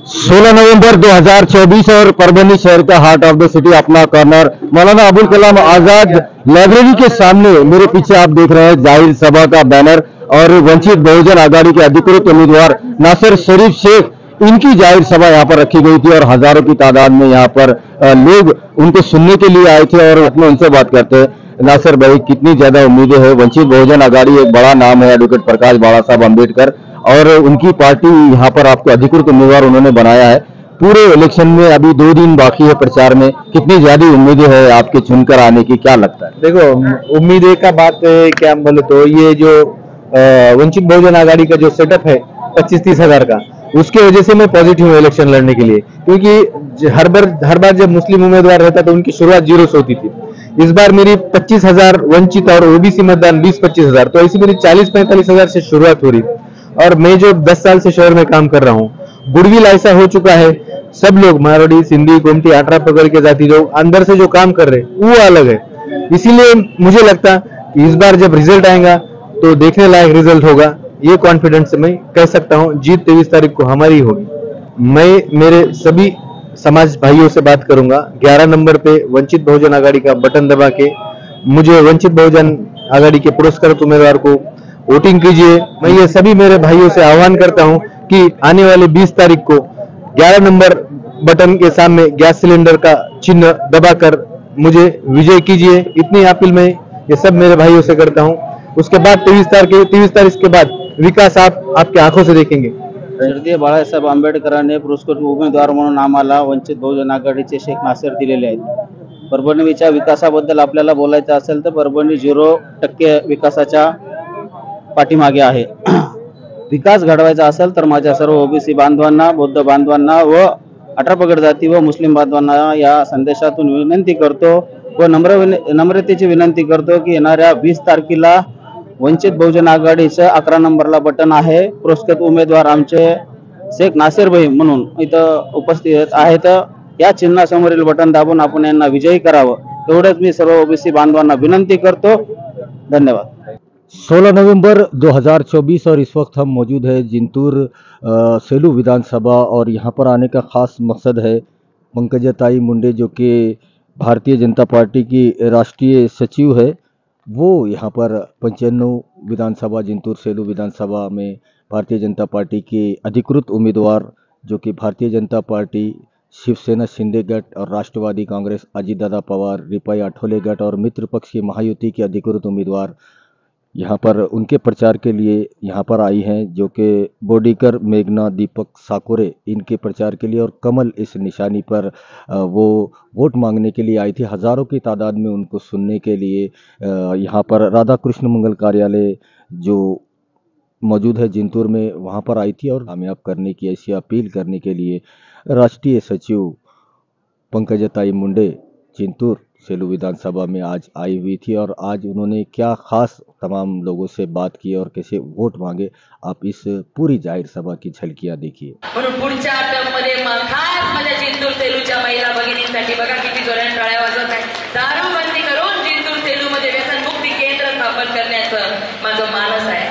16 नवंबर 2024 और परभनी शहर का हार्ट ऑफ द सिटी अपना कॉर्नर मौलाना अबुल कलाम आजाद लाइब्रेरी के सामने मेरे पीछे आप देख रहे हैं जाहिर सभा का बैनर और वंचित बहुजन आघाड़ी के अधिकृत उम्मीदवार नासिर शरीफ शेख इनकी जाहिर सभा यहाँ पर रखी गई थी और हजारों की तादाद में यहाँ पर लोग उनको सुनने के लिए आए थे और अपने उनसे बात करते हैं। नासिर भाई, कितनी ज्यादा उम्मीदें हैं? वंचित बहुजन आघाड़ी एक बड़ा नाम है, एडवोकेट प्रकाश बाला साहब अम्बेडकर, और उनकी पार्टी यहाँ पर आपको अधिकृत उम्मीदवार उन्होंने बनाया है। पूरे इलेक्शन में अभी 2 दिन बाकी है प्रचार में, कितनी ज्यादा उम्मीदें है आपके चुनकर आने की, क्या लगता है? देखो, उम्मीदें का बात क्या बोले तो ये जो वंचित बहुजन आघाड़ी का जो सेटअप है 25-30 हजार का, उसके वजह से मैं पॉजिटिव हूँ इलेक्शन लड़ने के लिए, क्योंकि हर बार जब मुस्लिम उम्मीदवार रहता तो उनकी शुरुआत 0 से होती थी। इस बार मेरी 25,000 वंचित और ओबीसी मतदान 20-25 हजार, तो ऐसी मेरी 40-45 हजार से शुरुआत हो रही। और मैं जो 10 साल से शहर में काम कर रहा हूँ, गुडविल ऐसा हो चुका है, सब लोग मारवाड़ी, सिंधी, गोमती, आटरा पकड़ के जाति जो अंदर से जो काम कर रहे वो अलग है। इसीलिए मुझे लगता कि इस बार जब रिजल्ट आएगा तो देखने लायक रिजल्ट होगा। ये कॉन्फिडेंस से मैं कह सकता हूँ जीत 23 तारीख को हमारी होगी। मैं मेरे सभी समाज भाइयों से बात करूंगा, 11 नंबर पे वंचित बहुजन आघाड़ी का बटन दबा के मुझे वंचित बहुजन आघाड़ी के पुरस्कृत उम्मीदवार को वोटिंग कीजिए। मैं ये सभी मेरे भाइयों से आह्वान करता हूं कि आने वाले 20 तारीख को 11 नंबर बटन के सामने गैस सिलेंडर का चिन्ह दबाकर मुझे विजय कीजिए। इतनी अपील मैं ये सब मेरे भाइयों से करता हूं। उसके बाद 23 तारीख के बाद विकास आप आपकी आंखों से देखेंगे। स्वर्गीय बाळासाहेब आंबेडकरांनी पुरस्कृत उमेदवार म्हणून आम्हाला वंचित बहुजन आघाडीचे शेख नासिर दिलेले आहेत। परभणीच्या विकासाबद्दल आपल्याला बोलायचं असेल तर परभणी 0% विकासाच्या पाठीमागे आहे। विकास घडवायचा असेल तर माझ्या सर्व ओबीसी बांधवांना, बौद्ध बांधवांना व अठरापगड जाती व मुस्लिम बांधवांना या संदेशातून विनंती करतो व नम्रतेची विनंती करतो की येणाऱ्या 20 तारखेला वंचित बहुजन आघाडीचं 11 नंबरला बटन आहे। पुरस्कृत उमेदवार आमचे शेख नासिर भाई म्हणून इथं उपस्थित आहेत। या चिन्हासमोरील बटन दाबून आपण यांना विजयी करावं एवढंच मी सर्व ओबीसी बांधवांना विनंती करतो। धन्यवाद। 16 नवंबर 2024 और इस वक्त हम मौजूद है जिंतूर सेलू विधानसभा और यहाँ पर आने का खास मकसद है पंकजताई मुंडे जो कि भारतीय जनता पार्टी की राष्ट्रीय सचिव है, वो यहाँ पर 95 विधानसभा जिंतूर सेलू विधानसभा में भारतीय जनता पार्टी के अधिकृत उम्मीदवार जो कि भारतीय जनता पार्टी, शिवसेना शिंदे गट और राष्ट्रवादी कांग्रेस अजितदादा पवार, रिपाई आठवले गट और मित्र पक्ष की महायुति के अधिकृत उम्मीदवार यहाँ पर उनके प्रचार के लिए यहाँ पर आई हैं, जो कि बोडीकर, मेघना, दीपक साकोरे इनके प्रचार के लिए और कमल इस निशानी पर वो वोट मांगने के लिए आई थी। हज़ारों की तादाद में उनको सुनने के लिए यहाँ पर राधा कृष्ण मंगल कार्यालय जो मौजूद है जिंतूर में, वहाँ पर आई थी और कामयाब करने की ऐसी अपील करने के लिए राष्ट्रीय सचिव पंकजताई मुंडे जिंतूर सेलू विधानसभा में आज आई हुई थी। और आज उन्होंने क्या खास तमाम लोगों से बात की और कैसे वोट मांगे, आप इस पूरी जाहिर सभा की झलकियां देखिए। म्हणून पुढच्या टर्ममध्ये खास माझ्या जिंतूर सेलूच्या महिला भगिनींसाठी बघा किती जोरात टाळ्या वाजवत आहे। दारूबंदी करून जिंतूर सेलू मध्ये व्यसनमुक्ती केंद्र स्थापन करण्याचं माझं मानस आहे।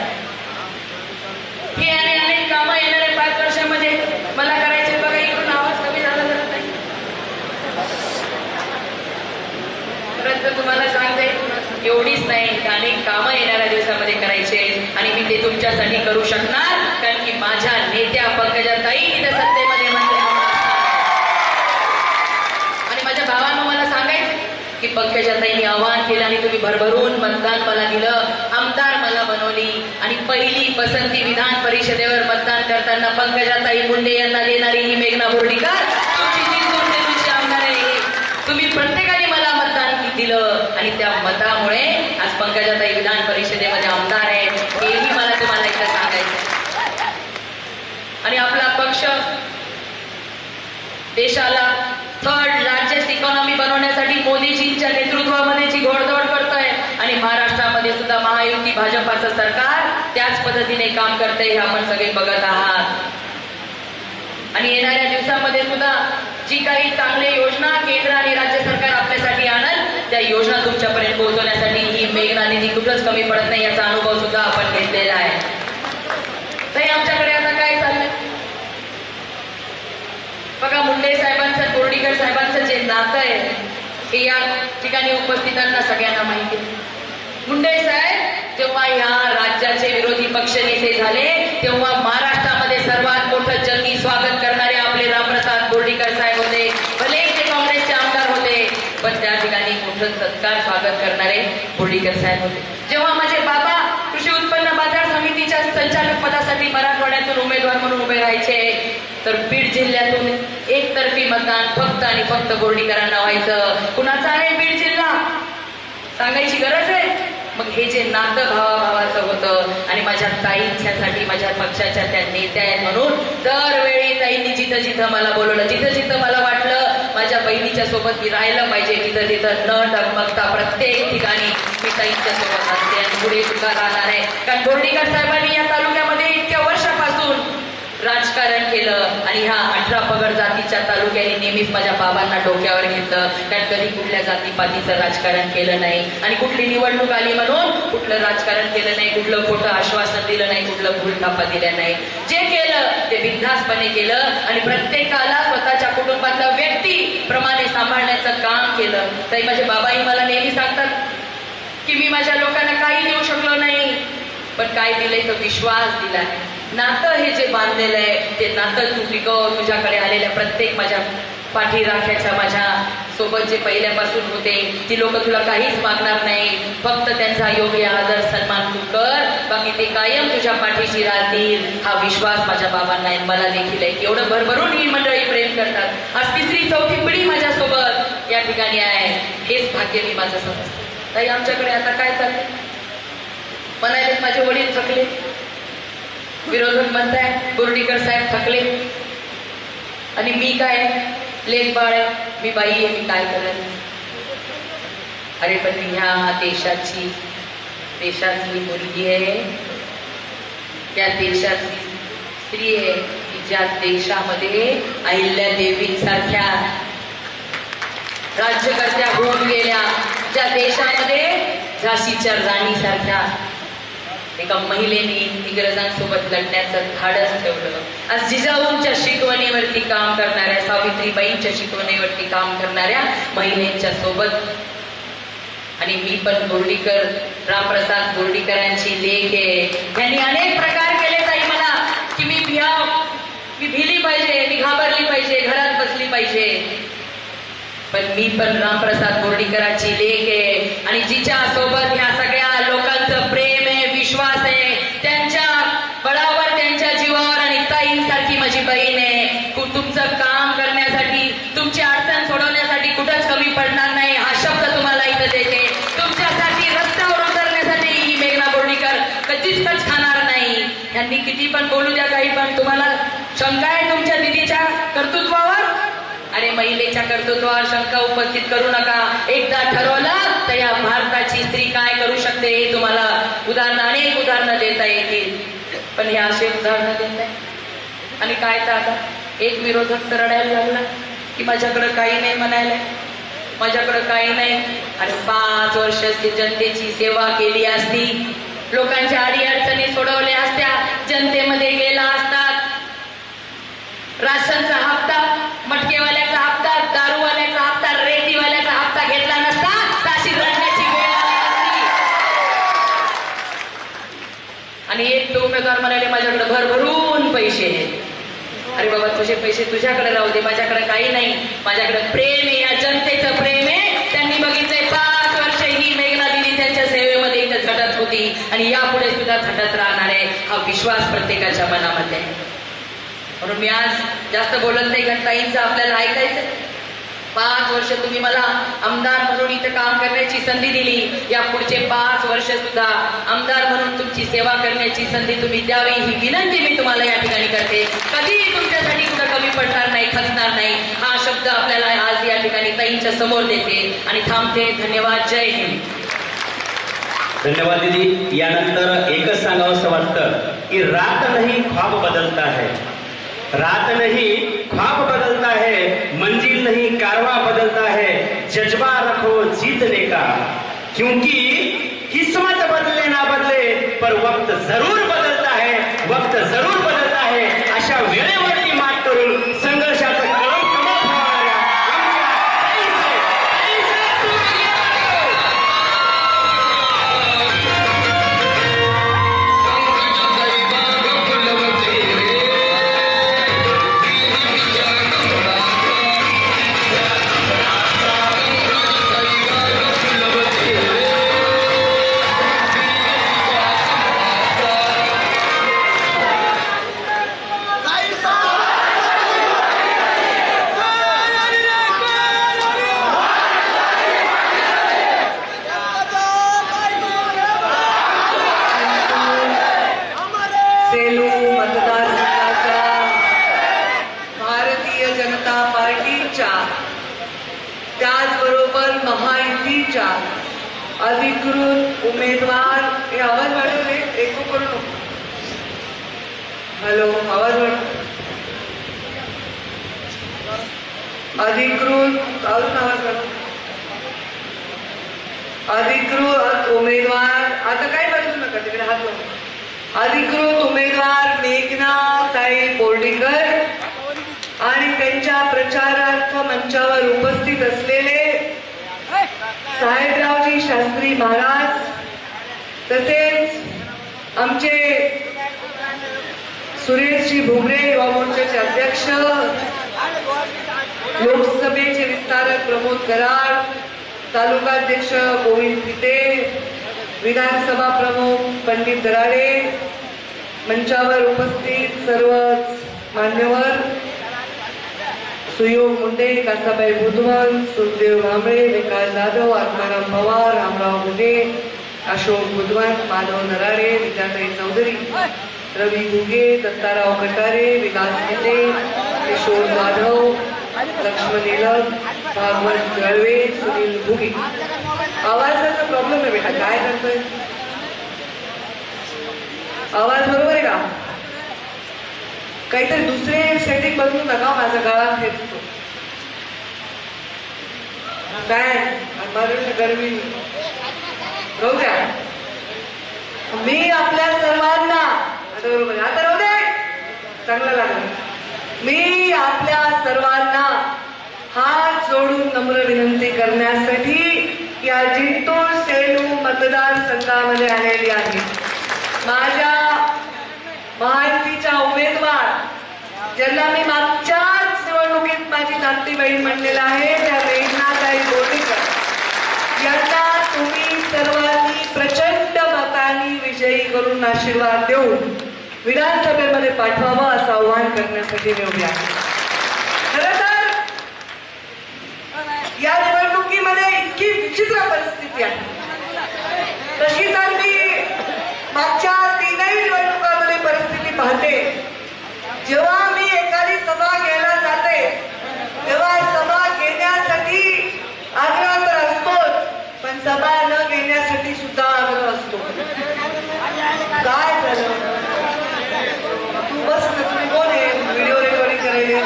हे अनेक कामं येणाऱ्या 5 वर्षांमध्ये मला करायचे। बघा इकडून आवाज कमी झाला तर नाही, परंतु तुम्हाला सांगते एवढीच नाही, अनेक कामं येणाऱ्या दिवसामध्ये करायचे आणि मी ते तुमच्यासाठी करू शकणार, कारण की माझ्या नेत्या पंकजाताई इथे सत्तेमध्ये म्हणते। आणि माझ्या भावांना मला सांगायचं की पंकजाताईंनी आवाहन केलं आणि तुम्ही भरभरून मतदान मला दिलं, आमदार मला बनवली आणि पहिली पसंती विधान परिषदेवर मतदान करताना पंकजाताई मुंडे यांना देणारी ही मेघना बोर्डीकर तुमची जिंतूर सेलूची आमदार आहे। तुम्ही प्रत्येकाने मला मतदान दिलं आणि त्या मतामुळे आज पंकजाताई विधान परिषदेमध्ये आमदार आहे, हेही मला तुम्हाला इथे सांगायचं। आणि आपला पक्ष देशाला 3rd लार्जेस्ट इकॉनॉमी बनवण्यासाठी मोदीजींच्या नेतृत्वामध्ये जी घोडदौड करतोय आणि महाराष्ट्रामध्ये सुद्धा महायुती भाजपाचं सरकार त्याच पद्धतीने काम करतंय, हे आपण सगळे बघत आहात। आणि येणाऱ्या दिवसांमध्ये सुद्धा जी काही चांगली योजना केंद्र आणि राज्य सरकार आपल्यासाठी आणल त्या योजना तुमच्यापर्यंत पोहोचवण्यासाठी ही मेघना निधी कुठंच कमी पडत नाही, याचा अनुभव सुद्धा आपण घेतलेला आहे। तर आमच्याकडे आता काय चाललंय, मुंडे साहेबांचं बोर्डीकर साहेबांचं जे नातं आहे हे या ठिकाणी उपस्थितांना सगळ्यांना माहिती आहे. मुंडे साहेब जेव्हा या राज्याचे विरोधी पक्षनेते झाले तेव्हा महाराष्ट्रामध्ये सर्वात मोठं जंगी स्वागत करणारे आपले रामप्रसाद बोर्डीकर साहेब होते. भले ते काँग्रेसचे आमदार होते पण त्या ठिकाणी मोठं सत्कार स्वागत करणारे बोर्डीकर साहेब होते. जेव्हा माझे बाबा कृषी उत्पन्न बाजार समितीच्या संचालक पदासाठी मराठवाड्यातून उमेदवार म्हणून उभे राहायचे तर बीड जिल्ह्यातून एकतर्फी मतदान फक्त आणि फक्त बोर्डीकरांना व्हायचं. कुणाचा आहे बीड जिल्हा सांगायची गरज आहे. मग हे जे नातं भावाभावाचं होतं आणि माझ्या ताईंच्यासाठी माझ्या पक्षाच्या त्या नेत्या आहेत म्हणून दरवेळी ताईंनी जिथं जिथं मला बोलवलं, जिथं जिथं मला वाटलं माझ्या बहिणीच्या सोबत मी राहिलं पाहिजे तिथं तिथं न डगमगता प्रत्येक ठिकाणी मी ताईंच्या सोबत असते आणि पुढे सुद्धा राहणार आहे. कारण बोर्डीकर साहेबांनी या तालुक्यामध्ये इतक्या वर्षापासून राजकारण केलं आणि ह्या 18 पगड जातीच्या तालुक्याने नेहमीच माझ्या बाबांना डोक्यावर घेतलं. कारण कधी कुठल्या जातीपातीचं राजकारण केलं नाही आणि कुठली निवडणूक आली म्हणून कुठलं राजकारण केलं नाही, कुठलं खोटं आश्वासन दिलं नाही, कुठलं भूलथापा दिल्या नाही. जे केलं ते बिनधास्तपणे केलं आणि प्रत्येकाला स्वतःच्या कुटुंबातल्या व्यक्तीप्रमाणे सांभाळण्याचं काम केलं. ताई माझे बाबाही मला नेहमी सांगतात की मी माझ्या लोकांना काही देऊ शकलो नाही पण काय दिलंय तो विश्वास दिलाय. नातं हे जे बांधलेलं आहे ते नातं तू टिकव. तुझ्याकडे आलेल्या प्रत्येक माझ्या पाठी राख्याच्या माझ्या सोबत जे पहिल्यापासून होते ती लोक तुला काहीच मागणार नाही, फक्त त्यांचा योग्य आदर सन्मान तू कर, बाकी ते कायम तुझ्या पाठीशी राहतील. हा विश्वास माझ्या बाबांना आहे, मला देखील आहे. एवढं भरभरून ही मंडळी प्रेम करतात. आज 3री 4थी पिढी माझ्यासोबत या ठिकाणी आहे. हेच भाग्य मी माझं समजते. ताई आमच्याकडे आता काय चाललंय म्हणाले माझे वडील थकले, विरोधक म्हणताय बोर्डीकर साहेब थकले आणि मी काय लेख बाळ आहे, मी बाई आहे, मी काय करेन. अरे पण मी ह्या देशाची मुलगी आहे, त्या देशाची स्त्री आहे की ज्या देशामध्ये अहिल्या देवींसारख्या राज्यकर्त्या होऊन गेल्या, ज्या देशामध्ये झाशीच्या राणीसारख्या एका महिलेने इंग्रजांसोबत लढण्याचं धाडस ठेवलं. आज जिजाऊंच्या शिकवणीवरती काम करणाऱ्या, सावित्रीबाईंच्या शिकवणीवरती काम करणाऱ्या महिलेच्या सोबत आणि मी पण बोर्डीकर रामप्रसाद बोर्डीकरांची लेक आहे. त्यांनी अनेक प्रकार केले ताई मला की मी भिली पाहिजे, मी घाबरली पाहिजे, घरात बसली पाहिजे, पण मी पण रामप्रसाद बोर्डीकरांची लेक आहे आणि जिच्या सोबत ह्या सगळ्या लोकांचं प्रेम आहे, विश्वास आहे, त्यांच्या बळावर, त्यांच्या जीवावर आणि ताईंसारखी माझी बहीण आहे. तुमचं काम करण्यासाठी, तुमची अडचण सोडवण्यासाठी कुठंच कमी पडणार नाही हा शब्द तुम्हाला इथं देते. तुमच्यासाठी रस्त्यावर उतरण्यासाठी ही मेघना बोर्डीकर कधीच कच खाणार नाही. त्यांनी किती पण बोलू द्या, काही पण. तुम्हाला शंका आहे तुमच्या दिदीच्या कर्तृत्वावर? अरे महिलेच्या कर्तृत्वावर शंका उपस्थित करू नका. एकदा ठरवलं तर या भारताची स्त्री काय करू शकते हे तुम्हाला अनेक उदाहरणं देता येतील. पण हे असे उदाहरणं देत नाही. आणि काय तर आता एक विरोधक तर रडायला लागला की माझ्याकडं काही नाही म्हणायला, माझ्याकडं काही नाही. आणि 5 वर्ष जनतेची सेवा केली असती, लोकांच्या अडीअडचणी सोडवल्या असत्या, जनतेमध्ये गेला असतात, राशनचा हप्ता, मटकेवाल्याचा हप्ता, दारूवाल्याचा हप्ता, रेतीवाल्याचा हप्ता घेतला नसता तर अशी रडण्याची वेळ आली असती. आणि एक तो उमेदवार म्हणाले माझ्याकडे भरभरून पैसे आहेत. अरे बाबा तुझे पैसे तुझ्याकडे राहू दे, माझ्याकडे काही नाही, माझ्याकडे प्रेम आहे, या जनतेचं प्रेम आहे. त्यांनी बघितलंय 5 वर्ष ही मेघना दिदी त्यांच्या सेवेमध्ये इथं झटत होती आणि यापुढे सुद्धा झटत राहणार आहे. हा विश्वास प्रत्येकाच्या मनामध्ये आहे. म्हणून मी आज जास्त बोलत नाही, कारण ताईंचं आपल्याला ऐकायचं. 5 वर्ष तुम्ही मला आमदार म्हणून इथं काम करण्याची संधी दिली, या पुढचे 5 वर्ष सुद्धा आमदार म्हणून तुमची सेवा करण्याची संधी तुम्ही द्यावी ही विनंती मी तुम्हाला या ठिकाणी करते. कधीही तुमच्यासाठी कुठं कमी पडणार नाही, खचणार नाही हा शब्द आपल्याला आज या ठिकाणी ताईंच्या समोर देते आणि थांबते. धन्यवाद. जय हिंद. धन्यवाद दीदी. यानंतर एकच सांगावंसं वाटतं की रात नहीं ख्वाब बदलता है, रात नहीं ख्वाब बदलता है, मंजिल नहीं कारवा बदलता है, जज्बा रखो जीतने का, क्योंकि किस्मत बदले ना बदले पर वक्त जरूर बदलता है, वक्त जरूर बदलता है. अशा वेळेवरती मात करून संघर्षाचं कळम सेलू मतदारसंघाच्या भारतीय जनता पार्टीच्या त्याचबरोबर महायुतीच्या अधिकृत उमेदवार हे आवाज वाढवले एको करू नको. हॅलो आवाज वाढव. अधिकृत अजून आवाज वाढव. अधिकृत उमेदवार आता काय बदलू नका तिकडे हात लावून. अधिकृत उमेदवार मेघनाताई बोर्डीकर आणि त्यांच्या प्रचारार्थ मंचावर उपस्थित असलेले साहेबरावजी शास्त्री महाराज तसेच आमचे सुरेशजी भुमरे युवा मोर्चाचे अध्यक्ष, लोकसभेचे विस्तारक प्रमोद कराड, तालुकाध्यक्ष गोविंद फिते, विधानसभा प्रमुख पंडित दराडे, मंचावर उपस्थित सर्वच मान्यवर, सुयोग मुंडे, कासाबाई बुधवन, सुखदेव भांबळे, विकास जाधव, आत्माराम पवार, रामराव मुंडे, अशोक बुधवन, माधव नरारे, विद्याताई चौधरी, रवी घुगे, दत्ताराव कटारे, विलास मुंडे, किशोर जाधव, लक्ष्मण नीलम, भागवत गळवे, सुनील घुगे. आवाजाचा प्रॉब्लेम आहे बेटा, काय करतोय? आवाज बरोबर आहे का? काहीतरी दुसरे सेटिंग बदलू नका, माझा गळा फेकतो. काय गरमी राहू द्या. मी आपल्या सर्वांना आता बरोबर आता राहू दे, चांगलं लागलं. मी आपल्या सर्वांना हात जोडून नम्र विनंती करण्यासाठी या जिंतूर सेलू मतदारसंघामध्ये आलेली आहे. माझ्या महायुतीच्या उमेदवार ज्यांना मी मागच्याच निवडणुकीत माझी धाकटी बहीण म्हणलेला आहे, त्या मेघनाताई बोर्डीकर यांना तुम्ही सर्वांनी प्रचंड मतांनी विजयी करून आशीर्वाद देऊन विधानसभेमध्ये पाठवावं असं आवाहन करण्यासाठी मी उभी आहे. खरं तर या निवडणुकीमध्ये इतकी विचित्र परिस्थिती आहे. तशी तर मी मागच्या तीनही निवडणुकांमध्ये परिस्थिती पाहते. जेव्हा मी एखादी सभा घ्यायला जाते तेव्हा सभा घेण्यासाठी आग्रह तर असतोच, पण सभा न घेण्यासाठी सुद्धा आग्रह असतो. काय झालं? तू बस ना, तुम्ही कोण आहे व्हिडिओ रेकॉर्डिंग करायला?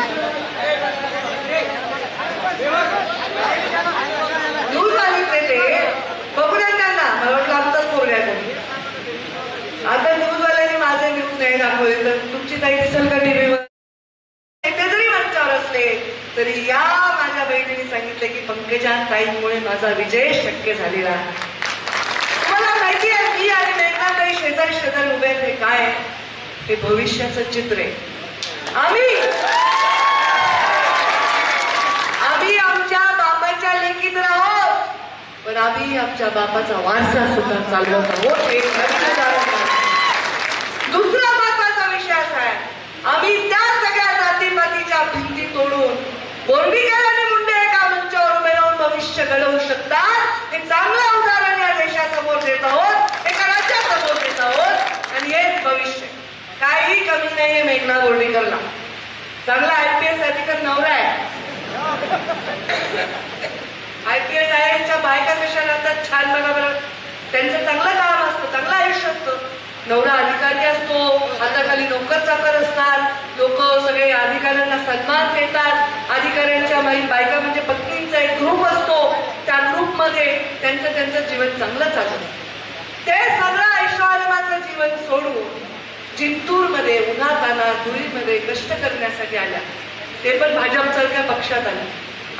न्यूज आली ते बघू द्या त्यांना. मला वाटलं आमचाच पोरगा आहे. आता न्यूजवाल्यांनी माझे न्यूज नाही दाखवले तर तुमची ताई दिसेल का टीव्हीवर? ते जरी मंचावर असले तरी या माझ्या बहिणीने सांगितले की पंकजा ताईंमुळे माझा विजय शक्य झालेला आहे. तुम्हाला माहिती आहे मी आणि मेघनाताई शेजारी शेजारी उभे आहेत. हे काय? हे भविष्याचं चित्र आहे. आम्ही आमच्या बापाच्या लेकीत आहोत, पण आम्ही आमच्या बापाचा वारसा सुद्धा चालवत आहोत. हे दुसरा महत्वाचा विषय असा आहे, आम्ही त्या सगळ्या जातीपातीच्या भिंती तोडून बोर्डीकर आणि मुंडे एका मंचावर उभे राहून भविष्य घडवू शकतात हे चांगलं उदाहरण या देशासमोर देत आहोत, एका राज्यासमोर देत आहोत. आणि हेच भविष्य. काही कमी नाहीये मेघना बोर्डीकरला. चांगला IPS अधिकारी नवरा आहे. IPS IASच्या बायका कशा राहतात छान बघा बरं. त्यांचं चांगलं काम असतं, चांगलं आयुष्य असतं. नवरा अधिकारी असतो, हाताखाली नोकर चाकर असतात, लोक सगळे अधिकाऱ्यांना सन्मान देतात. अधिकाऱ्यांच्या बायका म्हणजे पत्नींचा एक ग्रुप असतो, त्या ग्रुपमध्ये त्यांचं जीवन चांगलं चालतं. ते सगळं ऐशोआरामाचं जीवन सोडून जिंतूरमध्ये उन्हातान्हात धुळीमध्ये कष्ट करण्यासाठी आल्या. ते पण भाजपसारख्या पक्षात आले.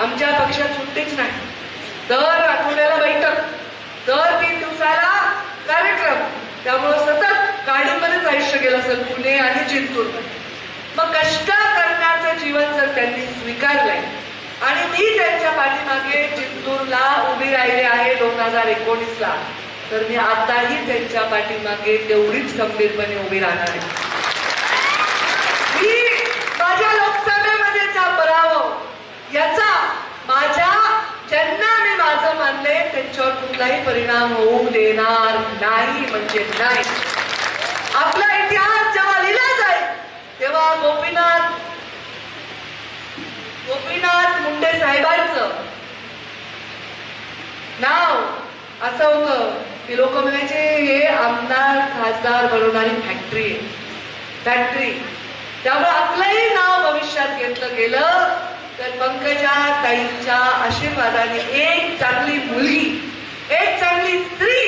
आमच्या पक्षात सुट्टीच नाही. दर आठवड्याला बैठक, दर 3 दिवसाला कार्यक्रम. त्यामुळे सतत गाडीमध्येच आयुष्य गेलं असेल पुणे आणि जिंतूर. मग कष्ट करण्याचं जीवन जर त्यांनी स्वीकारलंय आणि मी त्यांच्या पाठीमागे जिंतूरला उभी राहिले आहे 2019ला, तर मी आताही त्यांच्या पाठीमागे तेवढीच खंबीरपणे उभी राहणार आहे. मी माझ्या लोकसभेमध्येचा पराभव याचा माझ्या ज्यांना मी माझं मानले त्यांच्यावर कुठलाही परिणाम होऊ देणार नाही. म्हणजे नाही. आपला इतिहास जेव्हा साहेबांचं नाव असं होतं की लोक म्हणायचे हे आमदार खासदार बनवणारी फॅक्टरी त्यामुळे आपलंही नाव भविष्यात घेतलं गेलं तर पंकजा ताईंच्या आशीर्वादाने एक चांगली मुलगी एक चांगली स्त्री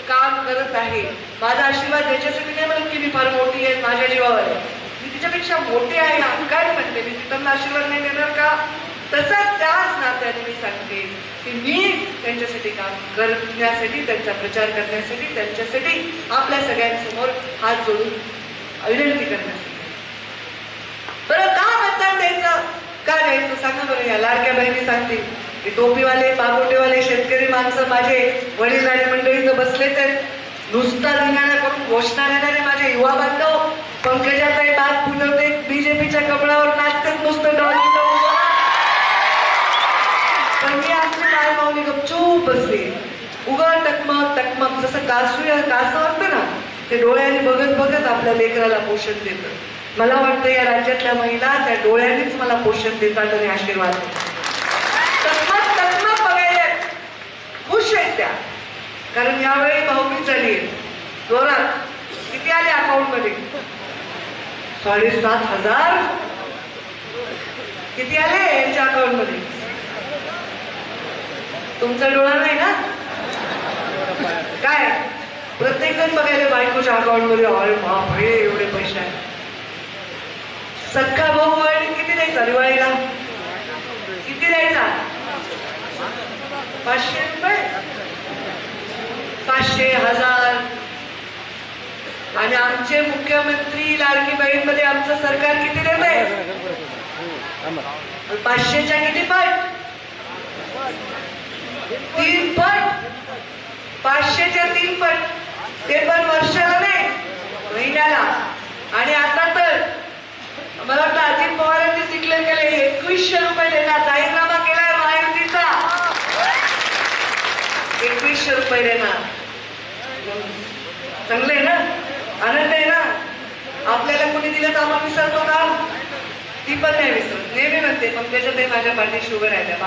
काम करत आहे. माझा आशीर्वाद द्यायच्यासाठी नाही म्हणत की मी फार मोठी आहे माझ्या जीवावर आहे, मी तिच्यापेक्षा मोठी आहे काय म्हणते मी त्यांना आशीर्वाद नाही देणार का? तसंच त्याच नात्याने मी सांगते की मी त्यांच्यासाठी काम करण्यासाठी त्यांचा प्रचार करण्यासाठी त्यांच्यासाठी आपल्या सगळ्यांसमोर हात जोडून विनंती करण्यासाठी. बरं का मतदान द्यायचं का द्यायचं सांगा बरं. या लाडक्या बहिणी सांगतील की टोपीवाले पागोटेवाले शेतकरी माणसं माझे वडील आणि मंडळीचं बसलेच आहेत. नुसता धिंगाणा करून घोषणा देणारे माझे युवा बांधव पंकजाताई बाग फुलवते बीजेपीच्या कपड्यावर नाचतात नुसतं डॉलर. पण मी आमची काय माऊली गपचूप बसली उघड टकमक जसं कासव असतं ना ते डोळ्याने बघत बघत आपल्या लेकराला पोषण देतं. मला वाटतं या राज्यातल्या महिला त्या डोळ्यानेच मला पोषण देतात आणि आशीर्वाद टकमक बघायला खुश आहेत त्या. कारण यावेळी भाऊबीज झाली आहे जोरात. किती आले अकाउंट मध्ये? 7,500. किती आले यांच्या अकाउंट मध्ये? तुमचा डोळा नाही ना काय? प्रत्येक जण बघायला बायकोच्या अकाउंट मध्ये अरे बापरे एवढे पैसे आहेत. सख्खा भाऊ आणि किती द्यायचा दिवाळीला? किती द्यायचा? 500 रुपये 500 1000. आणि आमचे मुख्यमंत्री लाडकी बहीणमध्ये आमचं सरकार किती देतंय? 500च्या किती पट? 3 पट. 500च्या 3 पट. ते पण वर्षाला नाही महिन्याला. आणि आता तर मला वाटतं अजित पवारांनी डिक्लेअर केले 2100 रुपये देणार. जाहीरनामा केलाय महायुतीचा 2100 रुपये देणार. चांगलं आहे ना? आनंद आहे ना? आपल्याला कोणी दिलं तर आपण विसरतो का? ती पण नाही विसरत. नेहमी म्हणते पण त्याच्यातही माझ्या पाठीशी उभं राहिल्या.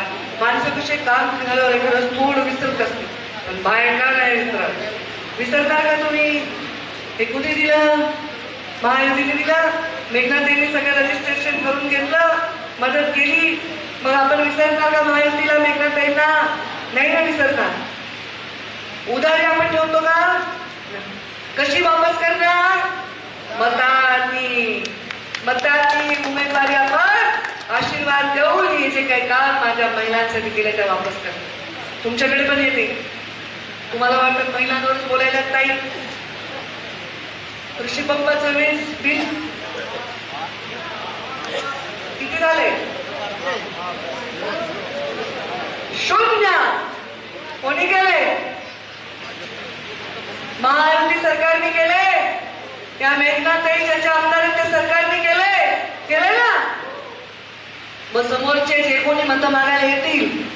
माणसं कसे काम झाल्यावर एखादं थोडं विसरत असते पण बायका नाही विसरत. विसरणार का तुम्ही? हे कुठे दिलं? महायुतीने दिलं. मेघनाताईंनी सगळं रजिस्ट्रेशन करून घेतलं मदत केली. मग आपण विसरणार का महायुतीला मेघनाताईंना? नाही ना विसरणार. उधारी आपण ठेवतो का? कशी वापस करणार? मतांनी उमेदवारी आपण आशीर्वाद देऊन हे जे काही काम माझ्या महिलांसाठी केलं ते वापस करणार. तुमच्याकडे पण येते. तुम्हाला वाटतं महिलांवरच बोलायला नाही. कृषी पंपाचं बिल किती झाले? 0. कोणी केले? महायुती सरकारने केले. त्या मेघनाताई ज्याच्या आमदारांच्या सरकारने केले ना. मग समोरचे जे कोणी मतं मागायला येतील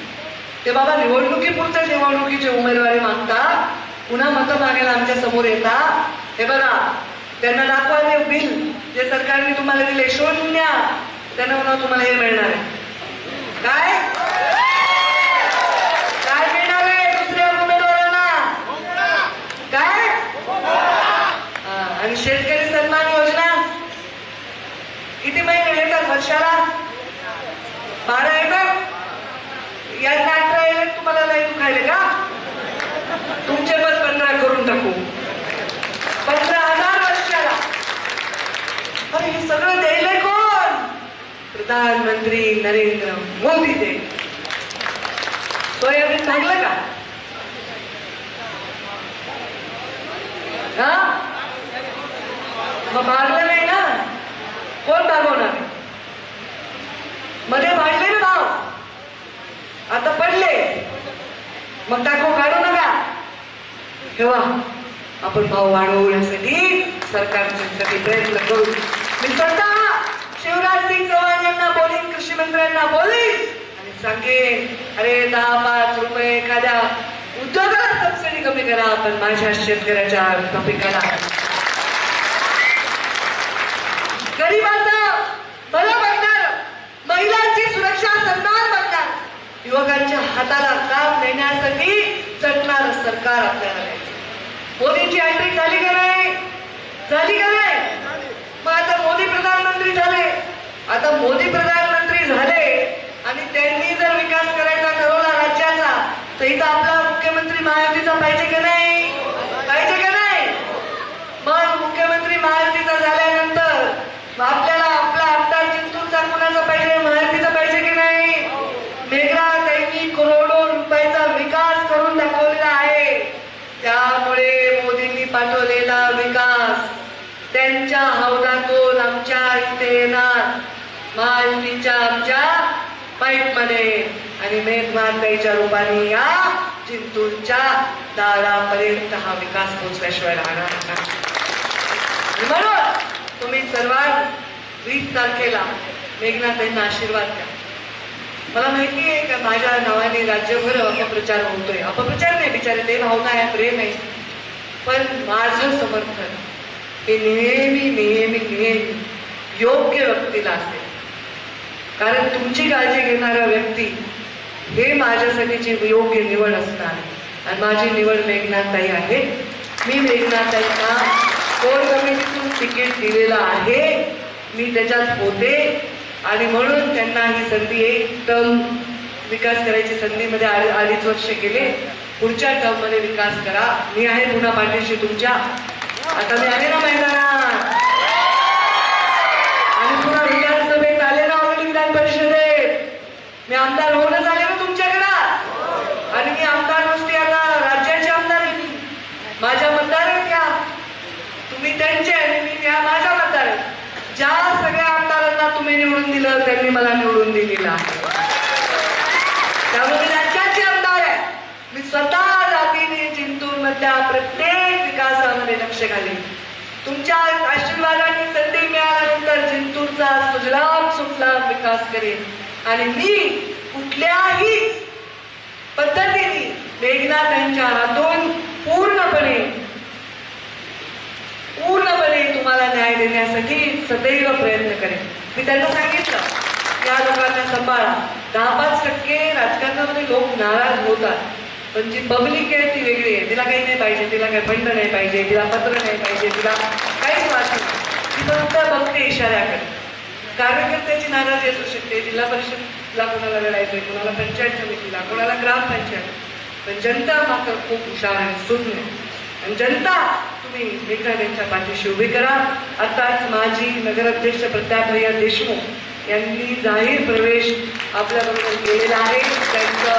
ते बाबा निवडणुकीपुरते निवडणुकीचे उमेदवारी मागतात पुन्हा मतं मागायला आमच्या समोर येतात. हे बघा त्यांना दाखवा ते बिल जे सरकारने तुम्हाला दिले 0. त्यांना म्हणा तुम्हाला हे मिळणार आहे. काय मिळणार आहे दुसऱ्या उमेदवारांना? काय? आणि शेतकरी सन्मान योजना किती महिने येतात वर्षाला? 12 येतात. यांना 18 येतात. तुम्हाला नाही दुखायले का? तुमचे पण 15 करून टाकू. 15,000 वर्षाला. अरे हे सगळं द्यायलंय कोण? प्रधानमंत्री नरेंद्र मोदी दे. सोयाबीन भागलं का? हा मग भागलं नाही ना. कोण भागवणार? मध्ये भागले ना भाव. आता पडले मग टाको काढू नका. ठेवा आपण भाव वाढवण्यासाठी सरकारसाठी प्रयत्न करू. मी स्वतः शिवराज सिंग चौहान यांना बोलीन कृषी मंत्र्यांना बोलीन आणि सांगेन अरे 10-5 रुपये एखाद्या उद्योगाला सबसिडी कमी करा. पण माझ्या शेतकऱ्याच्या पिकाला गरीबाचं भलं बघणार महिलांची सुरक्षा सन्मान बघणार हाताला काम देण्यासाठी चटणार सरकार आपल्याला द्यायचं. मोदींची हॅट्रिक झाली का नाही? झाली का नाही? मग आता मोदी प्रधानमंत्री झाले. आता मोदी प्रधानमंत्री झाले आणि त्यांनी जर विकास करायचा ठरवला राज्याचा, तर इथं आपला मुख्यमंत्री महायुतीचा पाहिजे का नाही? पाहिजे का नाही? मग मुख्यमंत्री महायुतीचा झाल्यानंतर आपल्याला आपला आमदार जिंतूरचा कुणाचा पाहिजे? महायुतीचा पाहिजे की नाही? मेघना त्यांनी करोडो रुपयाचा विकास करून दाखवलेला आहे. त्यामुळे मोदींनी पाठवलेला विकास त्यांच्या हौदातून आमच्या इथे येणार, महायुतीच्या आमच्या पाईपमध्ये, आणि मेघनाथाईच्या रूपाने या जिंतूरच्या दारापर्यंत हा विकास पोहोचल्याशिवाय राहणार नाही. म्हणून तुम्ही सर्वांनी 20 तारखेला मेघनाथाईंना आशीर्वाद द्या. मला माहिती आहे का माझ्या नावाने राज्यभर अपप्रचार होतोय. अपप्रचार नाही, बिचारे ते भावना आहे, प्रेम आहे. पण माझं समर्थन हे नेहमी नेहमी नेहमी योग्य व्यक्तीला असेल. कारण तुमची काळजी घेणारा व्यक्ती हे माझ्यासाठीची योग्य निवड असणार, आणि माझी निवड मेघनाथताई आहे. मी मेघनाथताईंना कोर कमिटीतून तिकीट दिलेलं आहे, मी त्याच्यात होते, आणि म्हणून त्यांना ही संधी, एक टर्म विकास करायची संधीमध्ये 2.5 वर्ष गेले. पुढच्या टर्म मध्ये विकास करा. मी आहे पुन्हा पाठीशी तुमच्या. आता मी आले ना मैदानात, आणि पुन्हा विधानसभेत आले ना, ऑलरेडी विधान परिषदेत मी आमदार होऊनच आले ना तुमच्याकडं. आणि मी आमदार नसते, आता राज्याचे आमदार आहे. मी माझ्या मतदार आहेत या, तुम्ही त्यांचे आणि मी त्या माझ्या मतदार आहेत. ज्या सगळ्या आमदारांना तुम्ही निवडून दिलं त्यांनी मला निवडून दिलेलं आहे. त्यामुळे मी राज्याचे आमदार आहे. मी स्वतः जातीने जिंतूर मधल्या प्रत्येक विकासामध्ये लक्ष घालेन. तुमच्या आशीर्वादाने संधी मिळाल्यानंतर जिंतूरचा सुजलाम सुफलाम विकास करेन, आणि मी कुठल्याही पद्धतीने मेघनाथाईंच्या हातून पूर्णपणे तुम्हाला न्याय देण्यासाठी सदैव प्रयत्न करेन. मी त्यांना सांगितलं, या लोकांना सांभाळा. 10-5% राजकारणामध्ये लोक नाराज होतात, पण जी पब्लिक आहे ती वेगळी आहे. तिला काही नाही पाहिजे, तिला काही फंड नाही पाहिजे, तिला पत्र नाही पाहिजे, तिला काहीच वाटत नाही. ती फक्त बघते इशाऱ्याकडे. कार्यकर्त्याची नाराजी असू शकते, जिल्हा परिषदला कोणाला लढायचंय, कोणाला पंचायत समितीला, कोणाला ग्रामपंचायत, पण जनता मात्र खूप हुशार आहे, सुज्ञ आहे. आणि जनता तुम्ही मेघनाथाईंच्या पाठीशी उभी करा. आताच माजी नगराध्यक्ष प्रतापभैया देशमुख यांनी जाहीर प्रवेश आपल्याबरोबर केलेला आहे. त्यांचं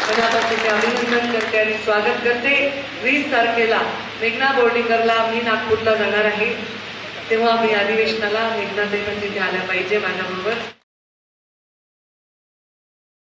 मनापासून अभिनंदन करते आणि स्वागत करते. 20 तारखेला मेघना बोर्डीकरला मी नागपूरला जाणार आहे, तेव्हा मी अधिवेशनाला मेघनाथाई पण तिथे आल्या पाहिजे माझ्याबरोबर.